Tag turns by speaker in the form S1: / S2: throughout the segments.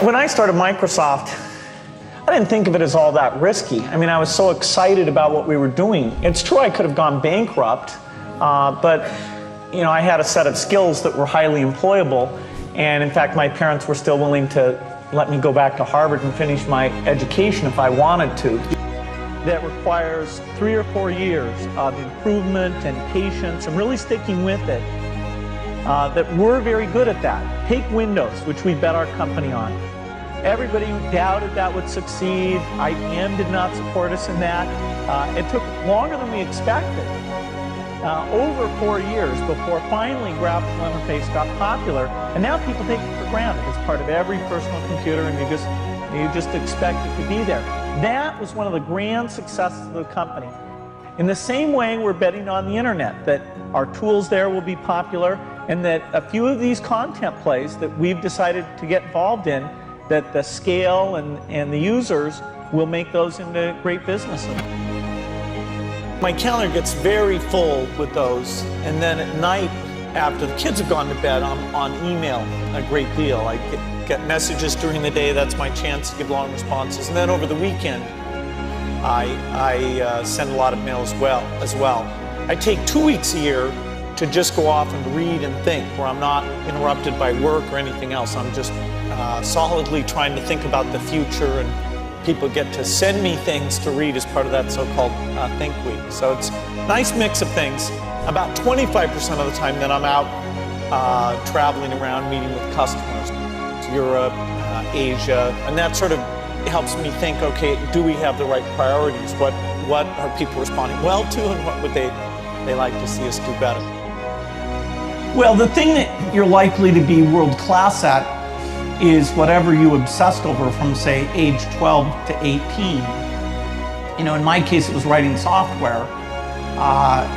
S1: When I started Microsoft, I didn't think of it as all that risky. I mean, I was so excited about what we were doing. It's true I could have gone bankrupt, but I had a set of skills that were highly employable. And in fact, my parents were still willing to let me go back to Harvard and finish my education if I wanted to. That requires 3 or 4 years of improvement and patience and really sticking with it. That we're very good at that. Take Windows, which we bet our company on. Everybody who doubted that would succeed. IBM did not support us in that. It took longer than we expected. Over 4 years before finally graphical interface got popular, and now people take it for granted. It's part of every personal computer, and you just expect it to be there. That was one of the grand successes of the company. In the same way, we're betting on the internet, that our tools there will be popular, and that a few of these content plays that we've decided to get involved in, that the scale and the users will make those into great businesses. My calendar gets very full with those, and then at night, after the kids have gone to bed, I'm on email a great deal. I get messages during the day. That's my chance to give long responses. And then over the weekend, I send a lot of mail as well. I take 2 weeks a year to just go off and read and think, where I'm not interrupted by work or anything else. I'm just solidly trying to think about the future, and people get to send me things to read as part of that so-called Think Week. So it's a nice mix of things. About 25% of the time then I'm out traveling around, meeting with customers, Europe, Asia, and that sort of helps me think, okay, do we have the right priorities? What are people responding well to, and what would they like to see us do better? Well, the thing that you're likely to be world class at is whatever you obsessed over from, say, age 12 to 18. In my case, it was writing software,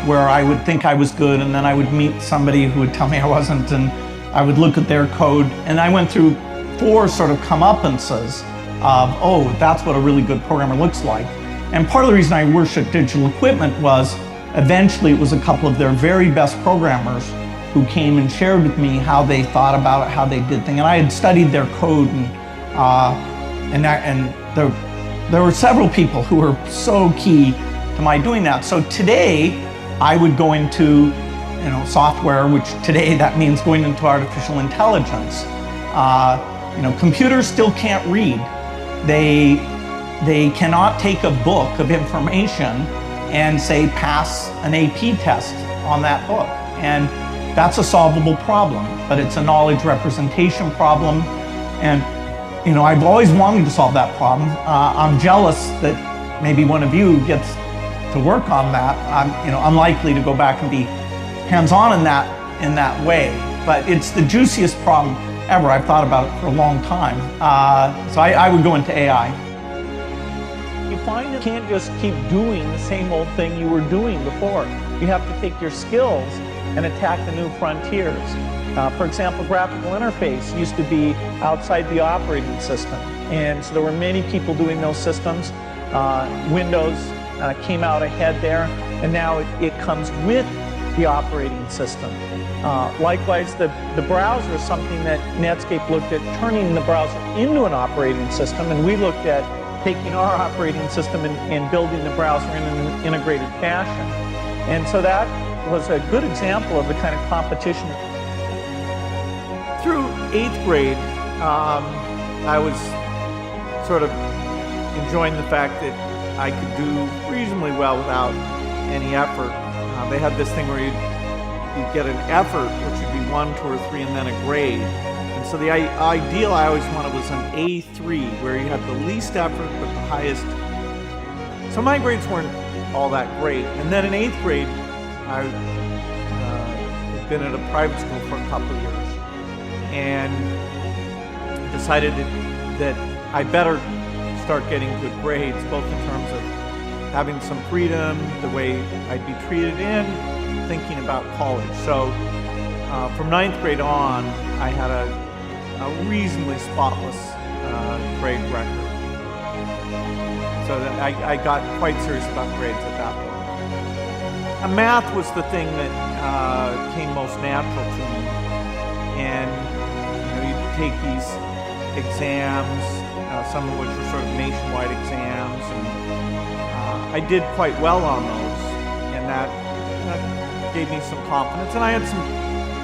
S1: where I would think I was good, and then I would meet somebody who would tell me I wasn't, and I would look at their code, and I went through 4 sort of comeuppances of, oh, that's what a really good programmer looks like. And part of the reason I worshiped Digital Equipment was eventually it was a couple of their very best programmers who came and shared with me how they thought about it, how they did things. And I had studied their code, and there were several people who were so key to my doing that. So today, I would go into software, which today that means going into artificial intelligence. Computers still can't read. They cannot take a book of information and say pass an AP test on that book. And that's a solvable problem, but it's a knowledge representation problem. And I've always wanted to solve that problem. I'm jealous that maybe one of you gets to work on that. I'm unlikely to go back and be hands-on in that way, but it's the juiciest problem ever. I've thought about it for a long time. So I would go into AI. You find you can't just keep doing the same old thing you were doing before. You have to take your skills and attack the new frontiers. For example, graphical interface used to be outside the operating system, and so there were many people doing those systems. Windows came out ahead there, and now it comes with the operating system. Likewise, the browser is something that Netscape looked at turning the browser into an operating system, and we looked at taking our operating system and building the browser in an integrated fashion. And so that was a good example of the kind of competition. Through 8th grade, I was sort of enjoying the fact that I could do reasonably well without any effort. They had this thing where you'd get an effort, which would be 1, 2, or 3, and then a grade. And so the ideal I always wanted was an A3, where you had the least effort but the highest. So my grades weren't all that great. And then in 8th grade, I had been at a private school for a couple of years and decided that I better start getting good grades, both in terms of having some freedom, the way I'd be treated, and thinking about college. So from 9th grade on, I had a reasonably spotless grade record. So that I got quite serious about grades at that point. Math was the thing that came most natural to me. And you take these exams, some of which were sort of nationwide exams, and I did quite well on those, and that gave me some confidence. And I had some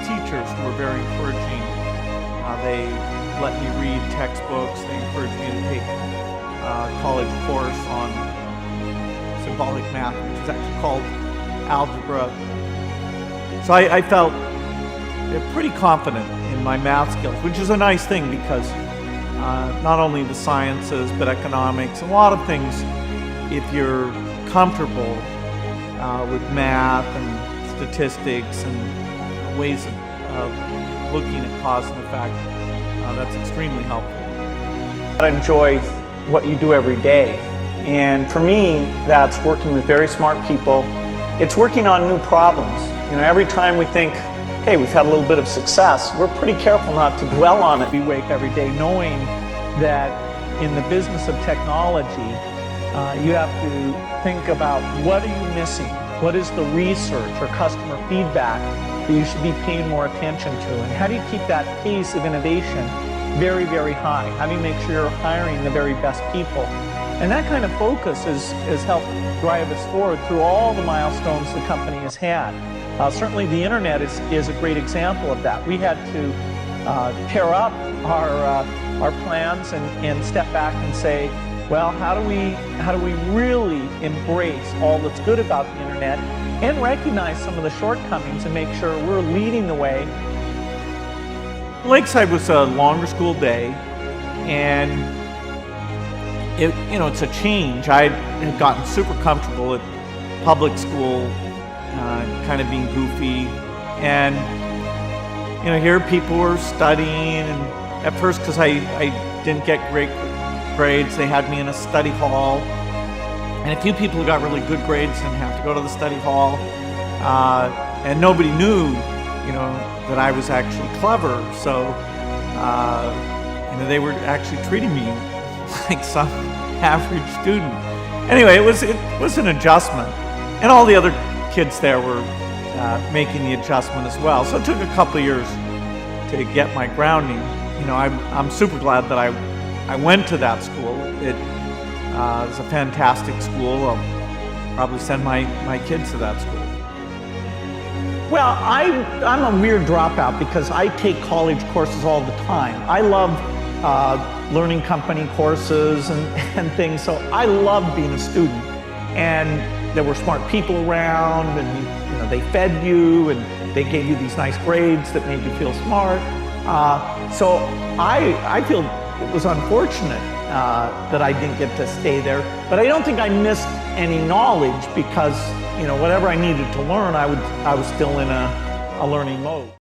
S1: teachers who were very encouraging. They let me read textbooks. They encouraged me to take a college course on symbolic math, which is actually called algebra. So I felt pretty confident in my math skills, which is a nice thing because not only the sciences, but economics, a lot of things, if you're comfortable with math and statistics and ways of looking at cause and effect, that's extremely helpful.
S2: I enjoy what you do every day. And for me, that's working with very smart people. It's working on new problems. You know, every time we think, hey, we've had a little bit of success, we're pretty careful not to dwell on it.
S3: We wake every day knowing that in the business of technology, you have to think about what are you missing? What is the research or customer feedback that you should be paying more attention to? And how do you keep that pace of innovation very, very high? How do you make sure you're hiring the very best people? And that kind of focus has helped drive us forward through all the milestones the company has had. Certainly the internet is a great example of that. We had to tear up our plans and step back and say, well, how do we really embrace all that's good about the internet and recognize some of the shortcomings and make sure we're leading the way?
S1: Lakeside was a longer school day, and it's a change. I had gotten super comfortable at public school, kind of being goofy, and here people were studying, and at first, because I didn't get great grades, they had me in a study hall, and a few people who got really good grades didn't have to go to the study hall, and nobody knew, that I was actually clever, so they were actually treating me like some average student. Anyway, it was an adjustment, and all the other kids there were making the adjustment as well. So it took a couple of years to get my grounding. I'm super glad that I went to that school. It was a fantastic school. I'll probably send my kids to that school.
S2: Well, I'm a weird dropout because I take college courses all the time. I love learning company courses and things, so I love being a student. And there were smart people around, and they fed you, and they gave you these nice grades that made you feel smart. So I feel it was unfortunate that I didn't get to stay there, but I don't think I missed any knowledge because whatever I needed to learn, I was still in a learning mode.